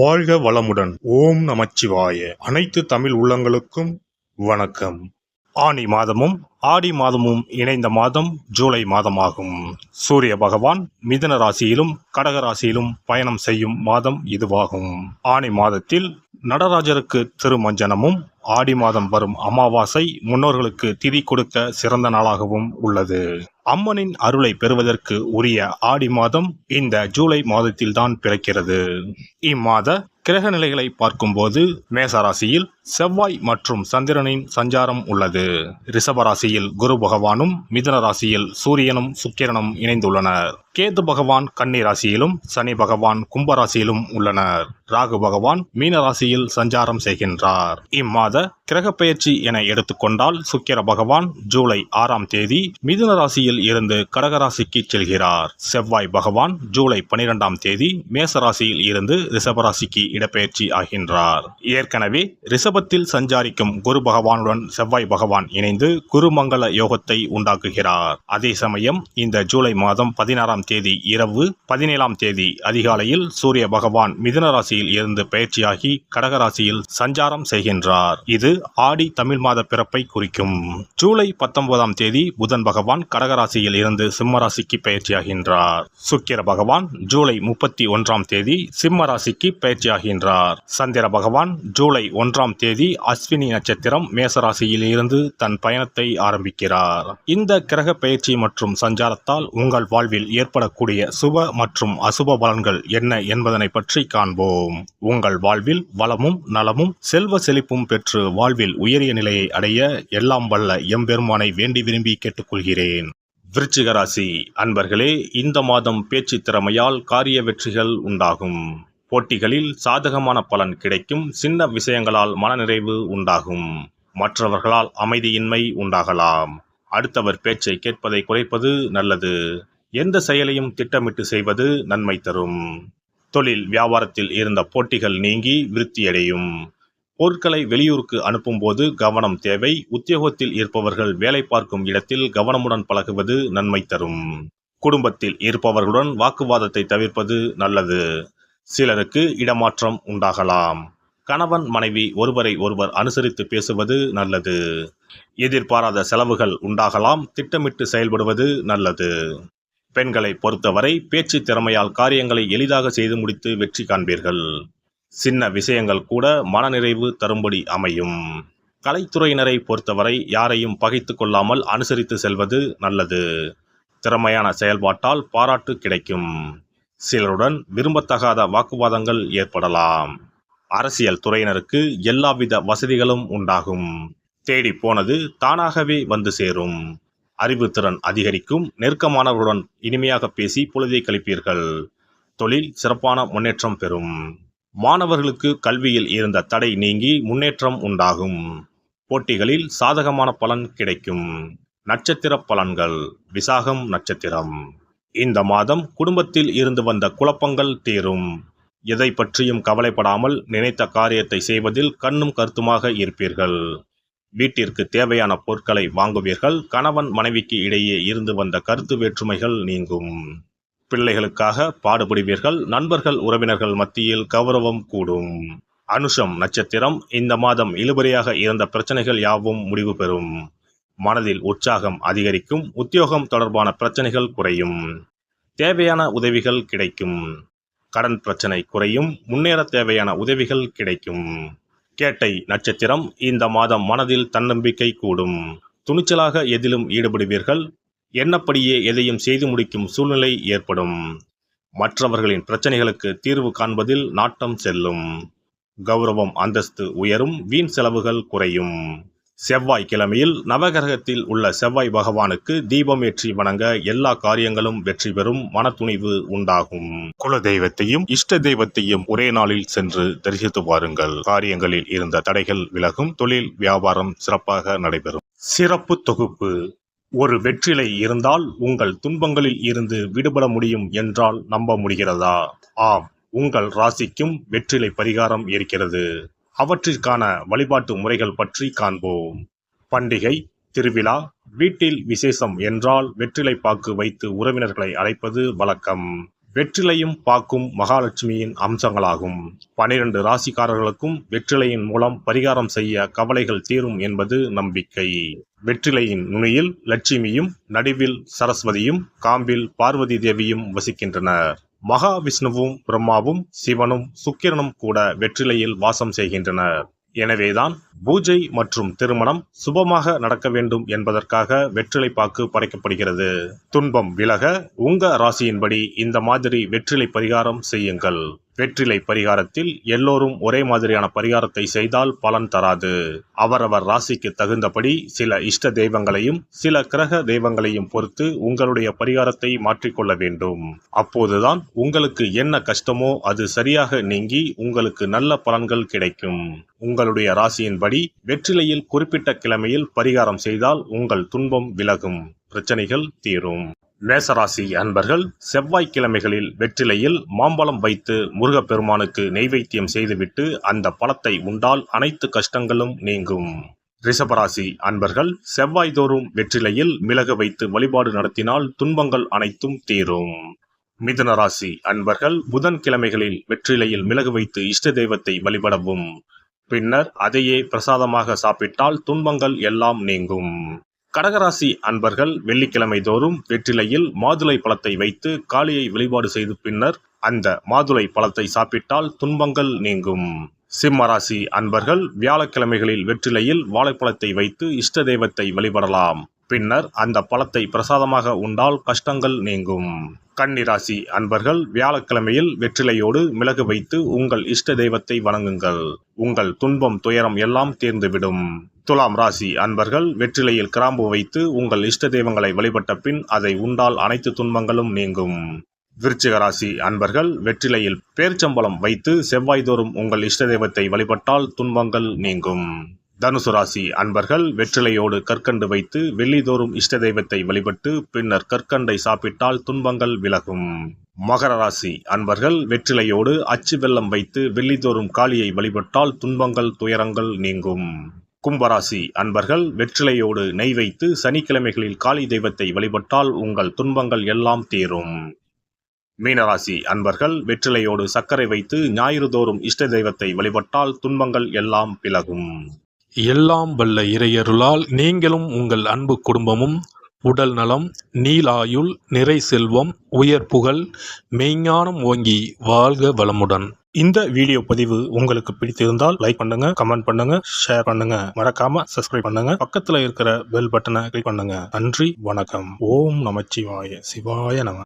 வாழ்க வளமுடன். ஓம் நமச்சிவாய. அனைத்து தமிழ் உள்ளங்களுக்கும் வணக்கம். ஆனி மாதமும் ஆடி மாதமும் இணைந்த மாதம் ஜூலை மாதமாகும். சூரிய பகவான் மிதுன ராசியிலும் கடக ராசியிலும் பயணம் செய்யும் மாதம் இதுவாகும். ஆனி மாதத்தில் நடராஜருக்கு திருமஞ்சனமும், ஆடி மாதம் வரும் அமாவாசை முன்னோர்களுக்கு திதி கொடுக்க சிறந்த நாளாகவும் உள்ளது. அம்மனின் அருளை பெறுவதற்கு உரிய ஆடி மாதம் இந்த ஜூலை மாதத்தில்தான் பிறக்கிறது. இம்மாத கிரக நிலைகளை பார்க்கும்போது மேசராசியில் செவ்வாய் மற்றும் சந்திரனின் சஞ்சாரம் உள்ளது. ரிஷபராசியில் குரு பகவானும், மிதுன ராசியில் சூரியனும் சுக்கிரனும் இணைந்துள்ளனர். கேது பகவான் கன்னி ராசியிலும், சனி பகவான் கும்பராசியிலும் உள்ளனர். ராகு பகவான் மீன ராசியில் சஞ்சாரம் செய்கின்றார். இம்மாத கிரக பெயர்ச்சி என எடுத்துக்கொண்டால் சுக்கிர பகவான் ஜூலை 6ஆம் தேதி மிதுன ராசியில் இருந்து கடகராசிக்கு செல்கிறார். செவ்வாய் பகவான் ஜூலை 12ஆம் தேதி மேசராசியில் இருந்து ரிஷபராசிக்கு இடப்பெயர்ச்சி ஆகின்றார். ஏற்கனவே ரிஷபத்தில் சஞ்சாரிக்கும் குரு பகவானுடன் செவ்வாய் பகவான் இணைந்து குருமங்கள யோகத்தை உண்டாக்குகிறார். அதே சமயம் இந்த ஜூலை மாதம் 16ஆம் தேதி இரவு 17ஆம் தேதி அதிகாலையில் சூரிய பகவான் மிதுன ராசியில் இருந்து பெயர்ச்சியாகி கடகராசியில் சஞ்சாரம் செய்கின்றார். இது ஆடி தமிழ் மாத பிறப்பை குறிக்கும். ஜூலை 19ஆம் தேதி புதன் பகவான் கடகராசியில் இருந்து சிம்மராசிக்கு பெயர்ச்சியாகின்றார். சுக்கிர பகவான் ஜூலை 31ஆம் தேதி சிம்ம ராசிக்கு பெயர்ச்சியாகின்றார். சந்திர பகவான் ஜூலை 1ஆம் தேதி அஸ்வினி நட்சத்திரம் மேசராசியில் இருந்து தன் பயணத்தை ஆரம்பிக்கிறார். இந்த கிரக பெயர்ச்சி மற்றும் சஞ்சாரத்தால் உங்கள் வாழ்வில் ஏற்படக்கூடிய சுப மற்றும் அசுப பலன்கள் என்ன என்பதனை பற்றி காண்போம். உங்கள் வாழ்வில் வளமும் நலமும் செல்வ செழிப்பும் பெற்று வாழ்வில் உயரிய நிலையை அடைய எல்லாம் வல்ல எம்பெருமானை வேண்டி விரும்பி கேட்டுக்கொள்கிறேன். விருச்சிக ராசி அன்பர்களே, இந்த மாதம் பேச்சு திறமையால் காரிய வெற்றிகள் உண்டாகும். போட்டிகளில் சாதகமான பலன் கிடைக்கும். சின்ன விஷயங்களால் மனநிறைவு உண்டாகும். மற்றவர்களால் அமைதியின்மை உண்டாகலாம். அடுத்தவர் பேச்சை கேட்பதை குறைப்பது நல்லது. எந்த செயலையும் திட்டமிட்டு செய்வது நன்மை தரும். தொழில் வியாபாரத்தில் இருந்த போட்டிகள் நீங்கி விருத்தியடையும். பொருட்களை வெளியூருக்கு அனுப்பும் போது கவனம் தேவை. உத்தியோகத்தில் இருப்பவர்கள் வேலை பார்க்கும் இடத்தில் கவனமுடன் பழகுவது நன்மை தரும். குடும்பத்தில் இருப்பவர்களுடன் வாக்குவாதத்தை தவிர்ப்பது நல்லது. சிலருக்கு இடமாற்றம் உண்டாகலாம். கணவன் மனைவி ஒருவரை ஒருவர் அனுசரித்து பேசுவது நல்லது. எதிர்பாராத செலவுகள் உண்டாகலாம். திட்டமிட்டு செயல்படுவது நல்லது. பெண்களை பொறுத்தவரை பேச்சு திறமையால் காரியங்களை எளிதாக செய்து முடித்து வெற்றி காண்பீர்கள். சின்ன விஷயங்கள் கூட மனநிறைவு தரும்படி அமையும். கலைத்துறையினரை பொறுத்தவரை யாரையும் பகைத்து கொள்ளாமல் அனுசரித்து செல்வது நல்லது. திறமையான செயல்பாட்டால் பாராட்டு கிடைக்கும். சிலருடன் விரும்பத்தகாத வாக்குவாதங்கள் ஏற்படலாம். அரசியல் துறையினருக்கு எல்லாவித வசதிகளும் உண்டாகும். தேடி போனது தானாகவே வந்து சேரும். அறிவுத்திறன் அதிகரிக்கும். நெருக்கமானவருடன் இனிமையாக பேசி பொழுதை கழிப்பீர்கள். தொழில் சிறப்பான முன்னேற்றம் பெறும். மாணவர்களுக்கு கல்வியில் இருந்த தடை நீங்கி முன்னேற்றம் உண்டாகும். போட்டிகளில் சாதகமான பலன் கிடைக்கும். நட்சத்திர பலன்கள். விசாகம் நட்சத்திரம். இந்த மாதம் குடும்பத்தில் இருந்து வந்த குழப்பங்கள் தீரும். எதை பற்றியும் கவலைப்படாமல் நினைத்த காரியத்தை செய்வதில் கண்ணும் கருத்துமாக இருப்பீர்கள். வீட்டிற்கு தேவையான பொருட்களை வாங்குவீர்கள். கணவன் மனைவிக்கு இடையே இருந்து வந்த கருத்து வேற்றுமைகள் நீங்கும். பிள்ளைகளுக்காக பாடுபடுவீர்கள். நண்பர்கள் உறவினர்கள் மத்தியில் கௌரவம் கூடும். அனுஷம் நட்சத்திரம். இந்த மாதம் இழுபறியாக இருந்த பிரச்சனைகள் யாவும் முடிவு பெறும். மனதில் உற்சாகம் அதிகரிக்கும். உத்தியோகம் தொடர்பான பிரச்சனைகள் குறையும். தேவையான உதவிகள் கிடைக்கும். கடன் பிரச்சனை குறையும். முன்னேற தேவையான உதவிகள் கிடைக்கும். கேட்டை நட்சத்திரம். இந்த மாதம் மனதில் தன்னம்பிக்கை கூடும். துணிச்சலாக எதிலும் ஈடுபடுவீர்கள். எண்ணப்படியே எதையும் செய்து முடிக்கும் சூழ்நிலை ஏற்படும். மற்றவர்களின் பிரச்சனைகளுக்கு தீர்வு காண்பதில் நாட்டம் செல்லும். கௌரவம் அந்தஸ்து உயரும். வீண் செலவுகள் குறையும். செவ்வாய் கிழமையில் நவகிரகத்தில் உள்ள செவ்வாய் பகவானுக்கு தீபம் ஏற்றி வணங்க எல்லா காரியங்களும் வெற்றி பெறும். மனத்துணிவு உண்டாகும். குல தெய்வத்தையும் இஷ்ட தெய்வத்தையும் ஒரே நாளில் சென்று தரிசித்து வாருங்கள். காரியங்களில் இருந்த தடைகள் விலகும். தொழில் வியாபாரம் சிறப்பாக நடைபெறும். சிறப்பு தொகுப்பு. ஒரு வெற்றிலை இருந்தால் உங்கள் துன்பங்களில் இருந்து விடுபட முடியும் என்றால் நம்ப முடிகிறதா? ஆம், உங்கள் ராசிக்கும் வெற்றிலை பரிகாரம் இருக்கிறது. அவற்றிற்கான வழிபாட்டு முறைகள் பற்றி காண்போம். பண்டிகை, திருவிழா, வீட்டில் விசேஷம் என்றால் வெற்றிலை பாக்கு வைத்து உறவினர்களை அழைப்பது வழக்கம். வெற்றிலையும் பாக்கும் மகாலட்சுமியின் அம்சங்களாகும். 12 ராசிக்காரர்களுக்கும் வெற்றிலையின் மூலம் பரிகாரம் செய்ய கவலைகள் தீரும் என்பது நம்பிக்கை. வெற்றிலையின் நுனியில் லட்சுமியும், நடுவில் சரஸ்வதியும், காம்பில் பார்வதி தேவியும் வசிக்கின்றனர். மகாவிஷ்ணுவும், பிரம்மாவும், சிவனும், சுக்கிரனும் கூட வெற்றிலையில் வாசம் செய்கின்றனர். எனவேதான் பூஜை மற்றும் திருமணம் சுபமாக நடக்க வேண்டும் என்பதற்காக வெற்றிலை பாக்கு படைக்கப்படுகிறது. துன்பம் விலக உங்க ராசியின்படி இந்த மாதிரி வெற்றிலை பரிகாரம் செய்யுங்கள். வெற்றிலை பரிகாரத்தில் எல்லோரும் ஒரே மாதிரியான பரிகாரத்தை செய்தால் பலன் தராது. அவரவர் ராசிக்கு தகுந்தபடி சில இஷ்ட தெய்வங்களையும் சில கிரக தெய்வங்களையும் பொறுத்து உங்களுடைய பரிகாரத்தை மாற்றிக்கொள்ள வேண்டும். அப்போதுதான் உங்களுக்கு என்ன கஷ்டமோ அது சரியாக நீங்கி உங்களுக்கு நல்ல பலன்கள் கிடைக்கும். உங்களுடைய ராசியின்படி வெற்றிலையில் குறிப்பிட்ட கிழமையில் பரிகாரம் செய்தால் உங்கள் துன்பம் விலகும், பிரச்சனைகள் தீரும். மேசராசி அன்பர்கள் செவ்வாய்க்கிழமைகளில் வெற்றிலையில் மாம்பழம் வைத்து முருகப்பெருமானுக்கு நெய்வேத்தியம் செய்துவிட்டு அந்த பழத்தை உண்டால் அனைத்து கஷ்டங்களும் நீங்கும். ரிஷபராசி அன்பர்கள் செவ்வாய்தோறும் வெற்றிலையில் மிளகு வைத்து வழிபாடு நடத்தினால் துன்பங்கள் அனைத்தும் தீரும். மிதுன ராசி அன்பர்கள் புதன்கிழமைகளில் வெற்றிலையில் மிளகு வைத்து இஷ்ட தெய்வத்தை வழிபடவும். பின்னர் அதையே பிரசாதமாக சாப்பிட்டால் துன்பங்கள் எல்லாம் நீங்கும். கடகராசி அன்பர்கள் வெள்ளிக்கிழமை தோறும் வெற்றிலையில் மாதுளை பழத்தை வைத்து காளியை வழிபாடு செய்து பின்னர் அந்த மாதுளை பழத்தை சாப்பிட்டால் துன்பங்கள் நீங்கும். சிம்மராசி அன்பர்கள் வியாழக்கிழமைகளில் வெற்றிலையில் வாழைப்பழத்தை வைத்து இஷ்ட தெய்வத்தை வழிபடலாம். பின்னர் அந்த பழத்தை பிரசாதமாக உண்டால் கஷ்டங்கள் நீங்கும். கன்னிராசி அன்பர்கள் வியாழக்கிழமையில் வெற்றிலையோடு மிளகு வைத்து உங்கள் இஷ்ட தெய்வத்தை வணங்குங்கள். உங்கள் துன்பம் துயரம் எல்லாம் தீர்ந்துவிடும். துலாம் ராசி அன்பர்கள் வெற்றிலையில் கிராம்பு வைத்து உங்கள் இஷ்ட தெய்வங்களை வழிபட்ட பின் அதை உண்டால் அனைத்து துன்பங்களும் நீங்கும். விருச்சிக ராசி அன்பர்கள் வெற்றிலையில் பேர்ச்சம்பழம் வைத்து செவ்வாய்தோறும் உங்கள் இஷ்ட தெய்வத்தை வழிபட்டால் துன்பங்கள் நீங்கும். தனுசு ராசி அன்பர்கள் வெற்றிலையோடு கற்கண்டு வைத்து வெள்ளிதோறும் இஷ்ட தெய்வத்தை வழிபட்டு பின்னர் கற்கண்டை சாப்பிட்டால் துன்பங்கள் விலகும். மகர ராசி அன்பர்கள் வெற்றிலையோடு அச்சு வெல்லம் வைத்து வெள்ளிதோறும் காளியை வழிபட்டால் துன்பங்கள் துயரங்கள் நீங்கும். கும்பராசி அன்பர்கள் வெற்றிலையோடு நெய் வைத்து சனிக்கிழமைகளில் காளி தெய்வத்தை வழிபட்டால் உங்கள் துன்பங்கள் எல்லாம் தீரும். மீனராசி அன்பர்கள் வெற்றிலையோடு சர்க்கரை வைத்து ஞாயிறு தோறும் இஷ்ட தெய்வத்தை வழிபட்டால் துன்பங்கள் எல்லாம் விலகும். எல்லாம் வல்ல இறையருளால் நீங்களும் உங்கள் அன்பு குடும்பமும் உடல் நலம், நீலாயுள், நிறை செல்வம், உயர் புகழ், மெய்ஞானம் ஓங்கி வாழ்க வளமுடன். இந்த வீடியோ பதிவு உங்களுக்கு பிடித்திருந்தால் லைக் பண்ணுங்க, கமெண்ட் பண்ணுங்க, ஷேர் பண்ணுங்க, மறக்காம சப்ஸ்கிரைப் பண்ணுங்க, பக்கத்துல இருக்கிற பெல் பட்டனை கிளிக் பண்ணுங்க. நன்றி, வணக்கம். ஓம் நமச்சிவாய. சிவாய நம.